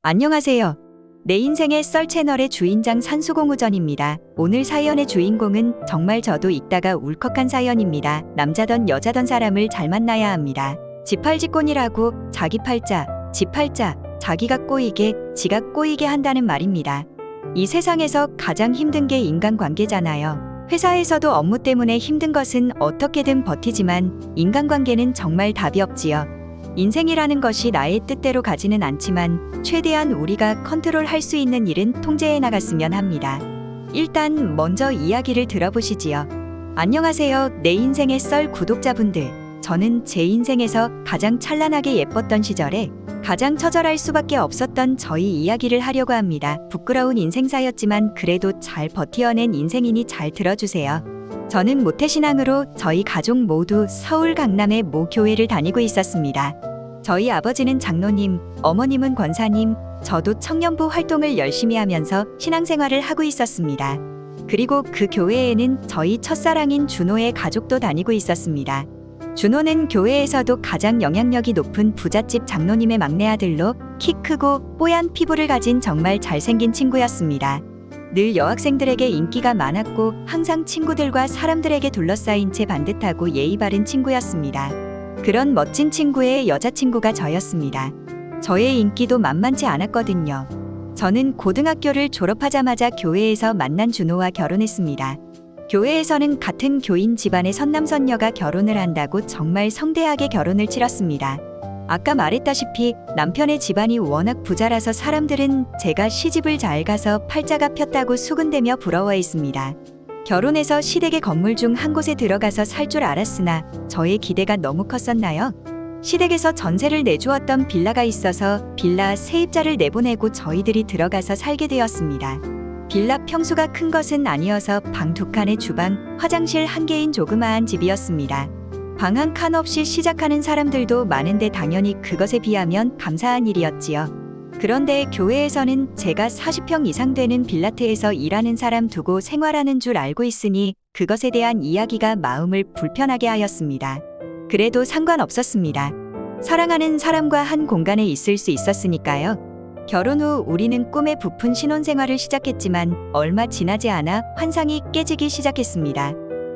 안녕하세요. 내 인생의 썰 채널의 주인장 산수공우전입니다. 오늘 사연의 주인공은 정말 저도 읽다가 울컥한 사연입니다. 남자던 여자던 사람을 잘 만나야 합니다. 지팔지꼰이라고 자기 팔자, 지 팔자, 자기가 꼬이게, 지가 꼬이게 한다는 말입니다. 이 세상에서 가장 힘든 게 인간관계잖아요. 회사에서도 업무 때문에 힘든 것은 어떻게든 버티지만 인간관계는 정말 답이 없지요. 인생이라는 것이 나의 뜻대로 가지는 않지만 최대한 우리가 컨트롤할 수 있는 일은 통제해 나갔으면 합니다. 일단 먼저 이야기를 들어보시지요. 안녕하세요. 내 인생의 썰 구독자분들. 저는 제 인생에서 가장 찬란하게 예뻤던 시절에 가장 처절할 수밖에 없었던 저희 이야기를 하려고 합니다. 부끄러운 인생사였지만 그래도 잘 버티어낸 인생이니 잘 들어주세요. 저는 모태신앙으로 저희 가족 모두 서울 강남의 모 교회를 다니고 있었습니다. 저희 아버지는 장로님, 어머님은 권사님, 저도 청년부 활동을 열심히 하면서 신앙생활을 하고 있었습니다. 그리고 그 교회에는 저희 첫사랑인 준호의 가족도 다니고 있었습니다. 준호는 교회에서도 가장 영향력이 높은 부잣집 장로님의 막내 아들로 키 크고 뽀얀 피부를 가진 정말 잘생긴 친구였습니다. 늘 여학생들에게 인기가 많았고 항상 친구들과 사람들에게 둘러싸인 채 반듯하고 예의 바른 친구였습니다. 그런 멋진 친구의 여자친구가 저였습니다. 저의 인기도 만만치 않았거든요. 저는 고등학교를 졸업하자마자 교회에서 만난 준호와 결혼했습니다. 교회에서는 같은 교인 집안의 선남선녀가 결혼을 한다고 정말 성대하게 결혼을 치렀습니다. 아까 말했다시피 남편의 집안이 워낙 부자라서 사람들은 제가 시집을 잘 가서 팔자가 폈다고 수군대며 부러워했습니다. 결혼해서 시댁의 건물 중 한 곳에 들어가서 살 줄 알았으나 저의 기대가 너무 컸었나요? 시댁에서 전세를 내주었던 빌라가 있어서 빌라 세입자를 내보내고 저희들이 들어가서 살게 되었습니다. 빌라 평수가 큰 것은 아니어서 방 2칸의 주방, 화장실 1개인 조그마한 집이었습니다. 방 한 칸 없이 시작하는 사람들도 많은데 당연히 그것에 비하면 감사한 일이었지요. 그런데 교회에서는 제가 40평 이상 되는 빌라트에서 일하는 사람 두고 생활하는 줄 알고 있으니 그것에 대한 이야기가 마음을 불편하게 하였습니다. 그래도 상관없었습니다. 사랑하는 사람과 한 공간에 있을 수 있었으니까요. 결혼 후 우리는 꿈에 부푼 신혼생활을 시작했지만 얼마 지나지 않아 환상이 깨지기 시작했습니다.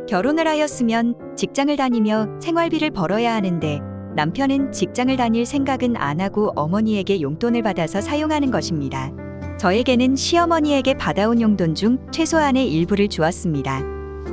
결혼을 하였으면 직장을 다니며 생활비를 벌어야 하는데 남편은 직장을 다닐 생각은 안 하고 어머니에게 용돈을 받아서 사용하는 것입니다. 저에게는 시어머니에게 받아온 용돈 중 최소한의 일부를 주었습니다.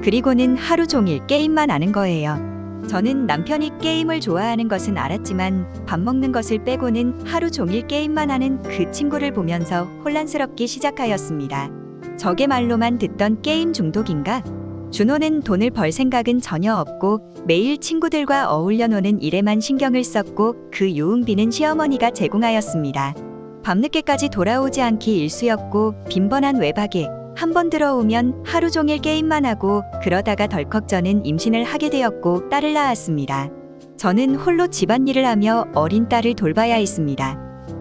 그리고는 하루 종일 게임만 하는 거예요. 저는 남편이 게임을 좋아하는 것은 알았지만 밥 먹는 것을 빼고는 하루 종일 게임만 하는 그 친구를 보면서 혼란스럽기 시작하였습니다. 적의 말로만 듣던 게임 중독인가? 준호는 돈을 벌 생각은 전혀 없고 매일 친구들과 어울려 노는 일에만 신경을 썼고 그 유흥비는 시어머니가 제공하였습니다. 밤늦게까지 돌아오지 않기 일쑤였고 빈번한 외박에 한 번 들어오면 하루 종일 게임만 하고 그러다가 덜컥 저는 임신을 하게 되었고 딸을 낳았습니다. 저는 홀로 집안일을 하며 어린 딸을 돌봐야 했습니다.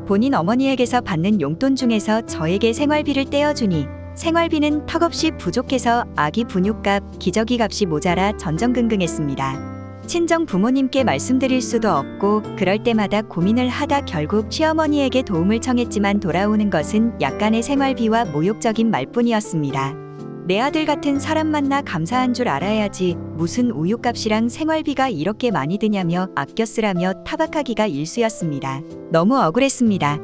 본인 어머니에게서 받는 용돈 중에서 저에게 생활비를 떼어주니 생활비는 턱없이 부족해서 아기 분유값, 기저귀 값이 모자라 전전긍긍했습니다. 친정 부모님께 말씀드릴 수도 없고 그럴 때마다 고민을 하다 결국 시어머니에게 도움을 청했지만 돌아오는 것은 약간의 생활비와 모욕적인 말뿐이었습니다. 내 아들 같은 사람 만나 감사한 줄 알아야지 무슨 우유값이랑 생활비가 이렇게 많이 드냐며 아껴 쓰라며 타박하기가 일쑤였습니다. 너무 억울했습니다.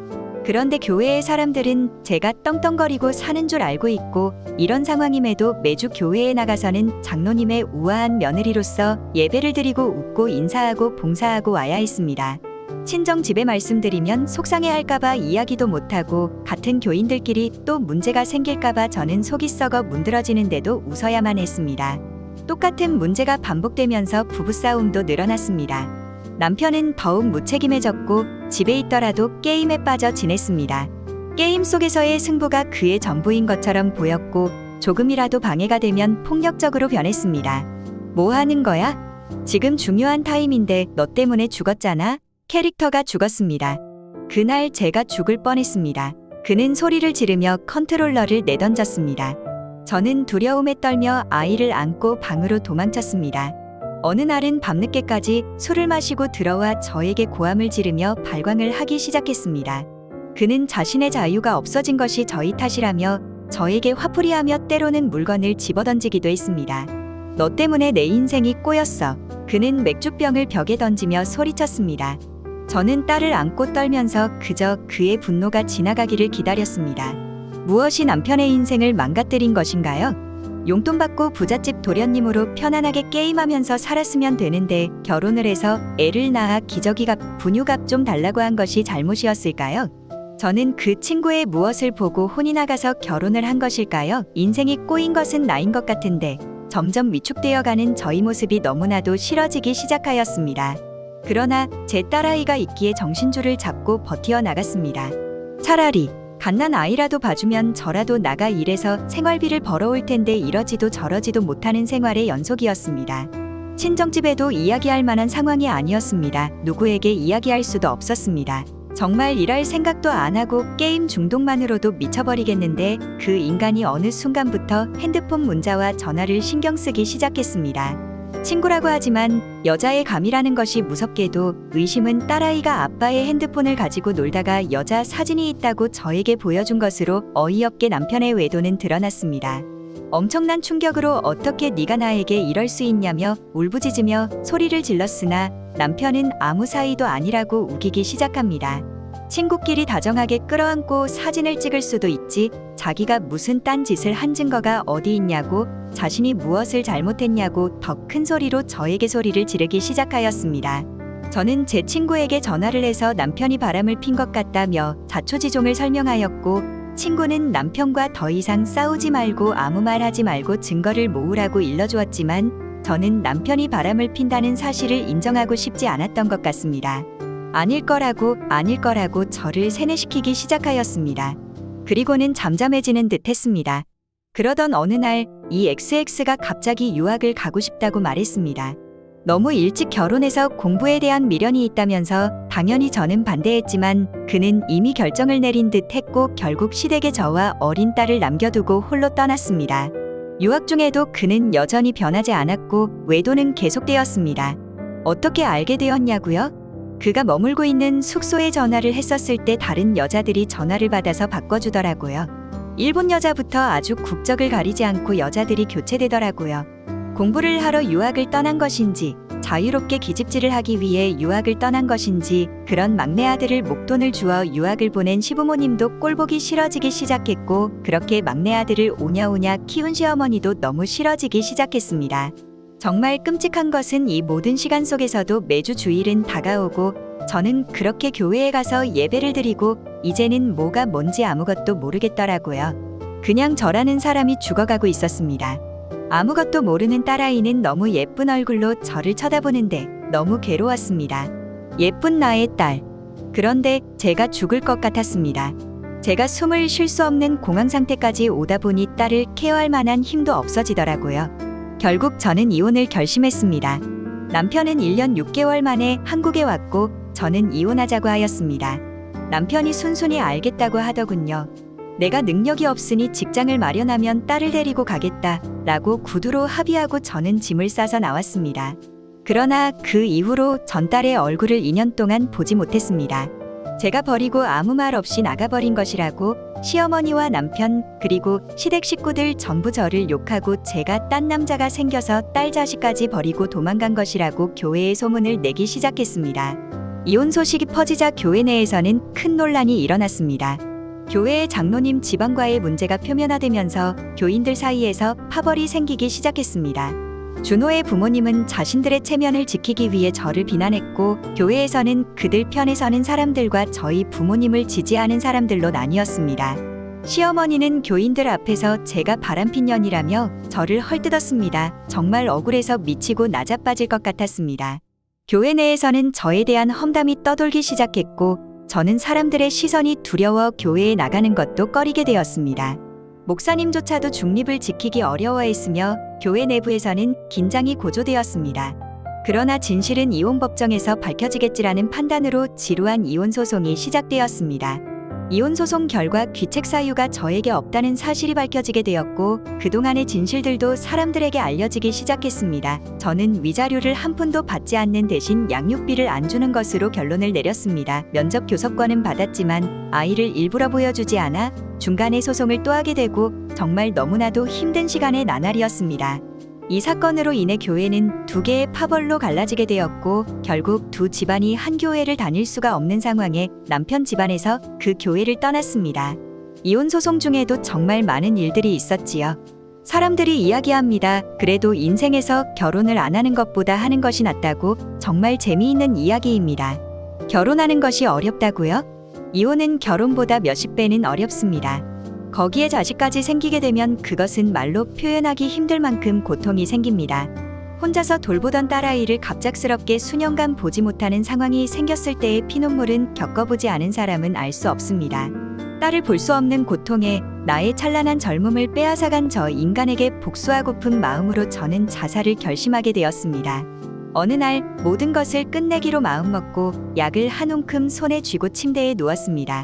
그런데 교회의 사람들은 제가 떵떵거리고 사는 줄 알고 있고 이런 상황임에도 매주 교회에 나가서는 장로님의 우아한 며느리로서 예배를 드리고 웃고 인사하고 봉사하고 와야 했습니다. 친정 집에 말씀드리면 속상해할까봐 이야기도 못하고 같은 교인들끼리 또 문제가 생길까봐 저는 속이 썩어 문드러지는데도 웃어야만 했습니다. 똑같은 문제가 반복되면서 부부싸움도 늘어났습니다. 남편은 더욱 무책임해졌고 집에 있더라도 게임에 빠져 지냈습니다. 게임 속에서의 승부가 그의 전부인 것처럼 보였고 조금이라도 방해가 되면 폭력적으로 변했습니다. 뭐 하는 거야? 지금 중요한 타임인데 너 때문에 죽었잖아? 캐릭터가 죽었습니다. 그날 제가 죽을 뻔했습니다. 그는 소리를 지르며 컨트롤러를 내던졌습니다. 저는 두려움에 떨며 아이를 안고 방으로 도망쳤습니다. 어느 날은 밤늦게까지 술을 마시고 들어와 저에게 고함을 지르며 발광을 하기 시작했습니다. 그는 자신의 자유가 없어진 것이 저희 탓이라며 저에게 화풀이하며 때로는 물건을 집어던지기도 했습니다. 너 때문에 내 인생이 꼬였어. 그는 맥주병을 벽에 던지며 소리쳤습니다. 저는 딸을 안고 떨면서 그저 그의 분노가 지나가기를 기다렸습니다. 무엇이 남편의 인생을 망가뜨린 것인가요? 용돈 받고 부잣집 도련님으로 편안하게 게임하면서 살았으면 되는데 결혼을 해서 애를 낳아 기저귀값, 분유값 좀 달라고 한 것이 잘못이었을까요? 저는 그 친구의 무엇을 보고 혼이 나가서 결혼을 한 것일까요? 인생이 꼬인 것은 나인 것 같은데 점점 위축되어가는 저희 모습이 너무나도 싫어지기 시작하였습니다. 그러나 제 딸아이가 있기에 정신줄을 잡고 버티어 나갔습니다. 차라리 갓난 아이라도 봐주면 저라도 나가 일해서 생활비를 벌어올 텐데 이러지도 저러지도 못하는 생활의 연속이었습니다. 친정집에도 이야기할 만한 상황이 아니었습니다. 누구에게 이야기할 수도 없었습니다. 정말 일할 생각도 안 하고 게임 중독만으로도 미쳐버리겠는데 그 인간이 어느 순간부터 핸드폰 문자와 전화를 신경 쓰기 시작했습니다. 친구라고 하지만 여자의 감이라는 것이 무섭게도 의심은 딸아이가 아빠의 핸드폰을 가지고 놀다가 여자 사진이 있다고 저에게 보여준 것으로 어이없게 남편의 외도는 드러났습니다. 엄청난 충격으로 어떻게 네가 나에게 이럴 수 있냐며 울부짖으며 소리를 질렀으나 남편은 아무 사이도 아니라고 우기기 시작합니다. 친구끼리 다정하게 끌어안고 사진을 찍을 수도 있지 자기가 무슨 딴 짓을 한 증거가 어디 있냐고 자신이 무엇을 잘못했냐고 더 큰 소리로 저에게 소리를 지르기 시작하였습니다. 저는 제 친구에게 전화를 해서 남편이 바람을 핀 것 같다며 자초지종을 설명하였고 친구는 남편과 더 이상 싸우지 말고 아무 말 하지 말고 증거를 모으라고 일러주었지만 저는 남편이 바람을 핀다는 사실을 인정하고 싶지 않았던 것 같습니다. 아닐 거라고 저를 세뇌시키기 시작하였습니다. 그리고는 잠잠해지는 듯 했습니다. 그러던 어느 날 이 XX가 갑자기 유학을 가고 싶다고 말했습니다. 너무 일찍 결혼해서 공부에 대한 미련이 있다면서 당연히 저는 반대했지만 그는 이미 결정을 내린 듯 했고 결국 시댁에 저와 어린 딸을 남겨두고 홀로 떠났습니다. 유학 중에도 그는 여전히 변하지 않았고 외도는 계속되었습니다. 어떻게 알게 되었냐고요? 그가 머물고 있는 숙소에 전화를 했었을 때 다른 여자들이 전화를 받아서 바꿔주더라고요. 일본 여자부터 아주 국적을 가리지 않고 여자들이 교체되더라고요. 공부를 하러 유학을 떠난 것인지 자유롭게 기집질을 하기 위해 유학을 떠난 것인지 그런 막내 아들을 목돈을 주어 유학을 보낸 시부모님도 꼴보기 싫어지기 시작했고 그렇게 막내 아들을 오냐오냐 키운 시어머니도 너무 싫어지기 시작했습니다. 정말 끔찍한 것은 이 모든 시간 속에서도 매주 주일은 다가오고 저는 그렇게 교회에 가서 예배를 드리고 이제는 뭐가 뭔지 아무것도 모르겠더라고요. 그냥 저라는 사람이 죽어가고 있었습니다. 아무것도 모르는 딸아이는 너무 예쁜 얼굴로 저를 쳐다보는데 너무 괴로웠습니다. 예쁜 나의 딸. 그런데 제가 죽을 것 같았습니다. 제가 숨을 쉴 수 없는 공황 상태까지 오다 보니 딸을 케어할 만한 힘도 없어지더라고요. 결국 저는 이혼을 결심했습니다. 남편은 1년 6개월 만에 한국에 왔고 저는 이혼하자고 하였습니다. 남편이 순순히 알겠다고 하더군요. 내가 능력이 없으니 직장을 마련하면 딸을 데리고 가겠다 라고 구두로 합의하고 저는 짐을 싸서 나왔습니다. 그러나 그 이후로 전 딸의 얼굴을 2년 동안 보지 못했습니다. 제가 버리고 아무 말 없이 나가버린 것이라고 시어머니와 남편 그리고 시댁 식구들 전부 저를 욕하고 제가 딴 남자가 생겨서 딸 자식까지 버리고 도망간 것이라고 교회에 소문을 내기 시작했습니다. 이혼 소식이 퍼지자 교회 내에서는 큰 논란이 일어났습니다. 교회의 장로님 지방과의 문제가 표면화되면서 교인들 사이에서 파벌이 생기기 시작했습니다. 준호의 부모님은 자신들의 체면을 지키기 위해 저를 비난했고 교회에서는 그들 편에 서는 사람들과 저희 부모님을 지지하는 사람들로 나뉘었습니다. 시어머니는 교인들 앞에서 제가 바람핀 년이라며 저를 헐뜯었습니다. 정말 억울해서 미치고 나자빠질 것 같았습니다. 교회 내에서는 저에 대한 험담이 떠돌기 시작했고 저는 사람들의 시선이 두려워 교회에 나가는 것도 꺼리게 되었습니다. 목사님조차도 중립을 지키기 어려워했으며 교회 내부에서는 긴장이 고조되었습니다. 그러나 진실은 이혼 법정에서 밝혀지겠지라는 판단으로 지루한 이혼 소송이 시작되었습니다. 이혼 소송 결과 귀책 사유가 저에게 없다는 사실이 밝혀지게 되었고 그동안의 진실들도 사람들에게 알려지기 시작했습니다. 저는 위자료를 한 푼도 받지 않는 대신 양육비를 안 주는 것으로 결론을 내렸습니다. 면접 교섭권은 받았지만 아이를 일부러 보여주지 않아 중간에 소송을 또 하게 되고 정말 너무나도 힘든 시간의 나날이었습니다. 이 사건으로 인해 교회는 두 개의 파벌로 갈라지게 되었고 결국 두 집안이 한 교회를 다닐 수가 없는 상황에 남편 집안에서 그 교회를 떠났습니다. 이혼 소송 중에도 정말 많은 일들이 있었지요. 사람들이 이야기합니다. 그래도 인생에서 결혼을 안 하는 것보다 하는 것이 낫다고. 정말 재미있는 이야기입니다. 결혼하는 것이 어렵다고요? 이혼은 결혼보다 몇십 배는 어렵습니다. 거기에 자식까지 생기게 되면 그것은 말로 표현하기 힘들 만큼 고통이 생깁니다. 혼자서 돌보던 딸아이를 갑작스럽게 수년간 보지 못하는 상황이 생겼을 때의 피눈물은 겪어보지 않은 사람은 알 수 없습니다. 딸을 볼 수 없는 고통에 나의 찬란한 젊음을 빼앗아간 저 인간에게 복수하고픈 마음으로 저는 자살을 결심하게 되었습니다. 어느 날 모든 것을 끝내기로 마음먹고 약을 한 움큼 손에 쥐고 침대에 누웠습니다.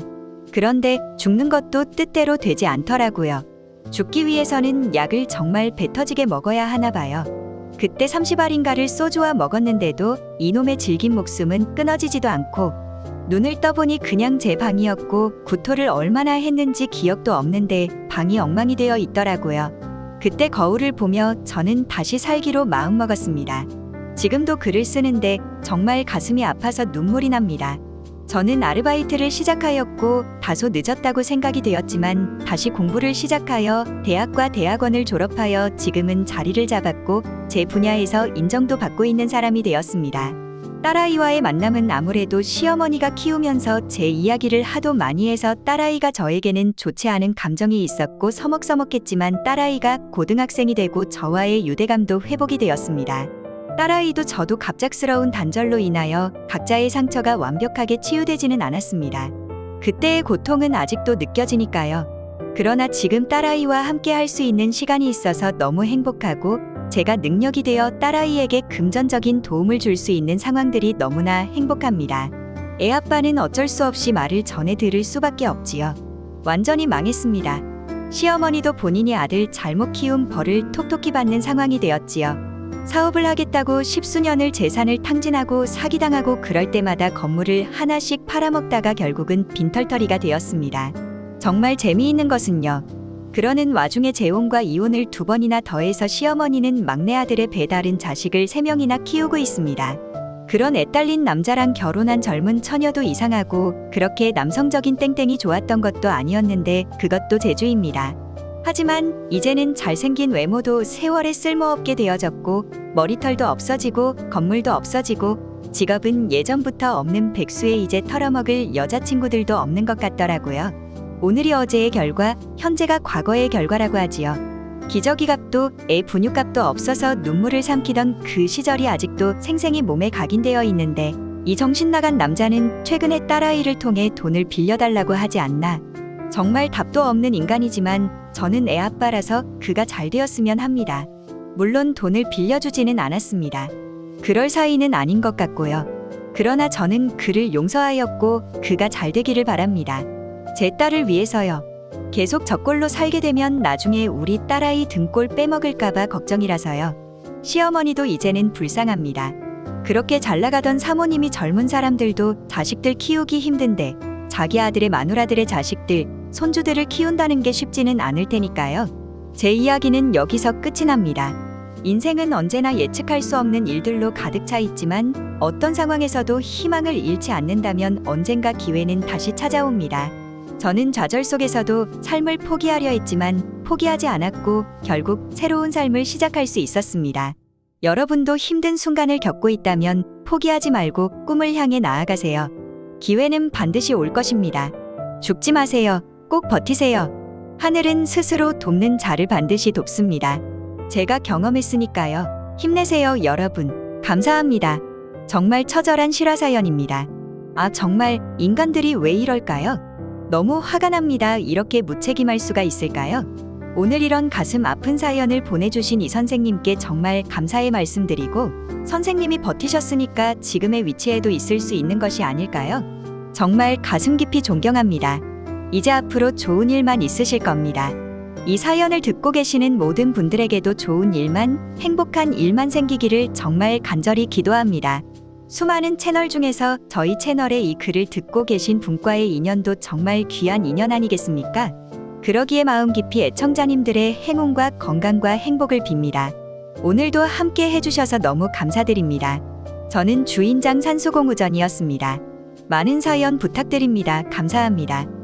그런데 죽는 것도 뜻대로 되지 않더라고요. 죽기 위해서는 약을 정말 배 터지게 먹어야 하나 봐요. 그때 30알인가를 소주와 먹었는데도 이놈의 질긴 목숨은 끊어지지도 않고 눈을 떠보니 그냥 제 방이었고 구토를 얼마나 했는지 기억도 없는데 방이 엉망이 되어 있더라고요. 그때 거울을 보며 저는 다시 살기로 마음먹었습니다. 지금도 글을 쓰는데 정말 가슴이 아파서 눈물이 납니다. 저는 아르바이트를 시작하였고 다소 늦었다고 생각이 되었지만 다시 공부를 시작하여 대학과 대학원을 졸업하여 지금은 자리를 잡았고 제 분야에서 인정도 받고 있는 사람이 되었습니다. 딸아이와의 만남은 아무래도 시어머니가 키우면서 제 이야기를 하도 많이 해서 딸아이가 저에게는 좋지 않은 감정이 있었고 서먹서먹했지만 딸아이가 고등학생이 되고 저와의 유대감도 회복이 되었습니다. 딸아이도 저도 갑작스러운 단절로 인하여 각자의 상처가 완벽하게 치유되지는 않았습니다. 그때의 고통은 아직도 느껴지니까요. 그러나 지금 딸아이와 함께 할 수 있는 시간이 있어서 너무 행복하고 제가 능력이 되어 딸아이에게 금전적인 도움을 줄 수 있는 상황들이 너무나 행복합니다. 애 아빠는 어쩔 수 없이 말을 전해 들을 수밖에 없지요. 완전히 망했습니다. 시어머니도 본인이 아들 잘못 키운 벌을 톡톡히 받는 상황이 되었지요. 사업을 하겠다고 십수년을 재산을 탕진하고 사기당하고 그럴 때마다 건물을 하나씩 팔아먹다가 결국은 빈털터리가 되었습니다. 정말 재미있는 것은요. 그러는 와중에 재혼과 이혼을 2번이나 더해서 시어머니는 막내 아들의 배다른 자식을 3명이나 키우고 있습니다. 그런 애딸린 남자랑 결혼한 젊은 처녀도 이상하고 그렇게 남성적인 땡땡이 좋았던 것도 아니었는데 그것도 재주입니다. 하지만 이제는 잘생긴 외모도 세월에 쓸모없게 되어졌고 머리털도 없어지고 건물도 없어지고 직업은 예전부터 없는 백수에 이제 털어먹을 여자친구들도 없는 것 같더라고요. 오늘이 어제의 결과, 현재가 과거의 결과라고 하지요. 기저귀 값도 애 분유 값도 없어서 눈물을 삼키던 그 시절이 아직도 생생히 몸에 각인되어 있는데 이 정신 나간 남자는 최근에 딸아이를 통해 돈을 빌려달라고 하지 않나. 정말 답도 없는 인간이지만 저는 애 아빠라서 그가 잘 되었으면 합니다. 물론 돈을 빌려주지는 않았습니다. 그럴 사이는 아닌 것 같고요. 그러나 저는 그를 용서하였고 그가 잘 되기를 바랍니다. 제 딸을 위해서요. 계속 저꼴로 살게 되면 나중에 우리 딸아이 등골 빼먹을까봐 걱정이라서요. 시어머니도 이제는 불쌍합니다. 그렇게 잘나가던 사모님이 젊은 사람들도 자식들 키우기 힘든데 자기 아들의 마누라들의 자식들, 손주들을 키운다는 게 쉽지는 않을 테니까요. 제 이야기는 여기서 끝이 납니다. 인생은 언제나 예측할 수 없는 일들로 가득 차 있지만 어떤 상황에서도 희망을 잃지 않는다면 언젠가 기회는 다시 찾아옵니다. 저는 좌절 속에서도 삶을 포기하려 했지만 포기하지 않았고 결국 새로운 삶을 시작할 수 있었습니다. 여러분도 힘든 순간을 겪고 있다면 포기하지 말고 꿈을 향해 나아가세요. 기회는 반드시 올 것입니다. 죽지 마세요. 꼭 버티세요. 하늘은 스스로 돕는 자를 반드시 돕습니다. 제가 경험했으니까요. 힘내세요, 여러분. 감사합니다. 정말 처절한 실화사연입니다. 아, 정말 인간들이 왜 이럴까요? 너무 화가 납니다. 이렇게 무책임할 수가 있을까요? 오늘 이런 가슴 아픈 사연을 보내주신 이 선생님께 정말 감사의 말씀드리고 선생님이 버티셨으니까 지금의 위치에도 있을 수 있는 것이 아닐까요? 정말 가슴 깊이 존경합니다. 이제 앞으로 좋은 일만 있으실 겁니다. 이 사연을 듣고 계시는 모든 분들에게도 좋은 일만, 행복한 일만 생기기를 정말 간절히 기도합니다. 수많은 채널 중에서 저희 채널의 이 글을 듣고 계신 분과의 인연도 정말 귀한 인연 아니겠습니까? 그러기에 마음 깊이 애청자님들의 행운과 건강과 행복을 빕니다. 오늘도 함께 해주셔서 너무 감사드립니다. 저는 주인장 산수공우전이었습니다. 많은 사연 부탁드립니다. 감사합니다.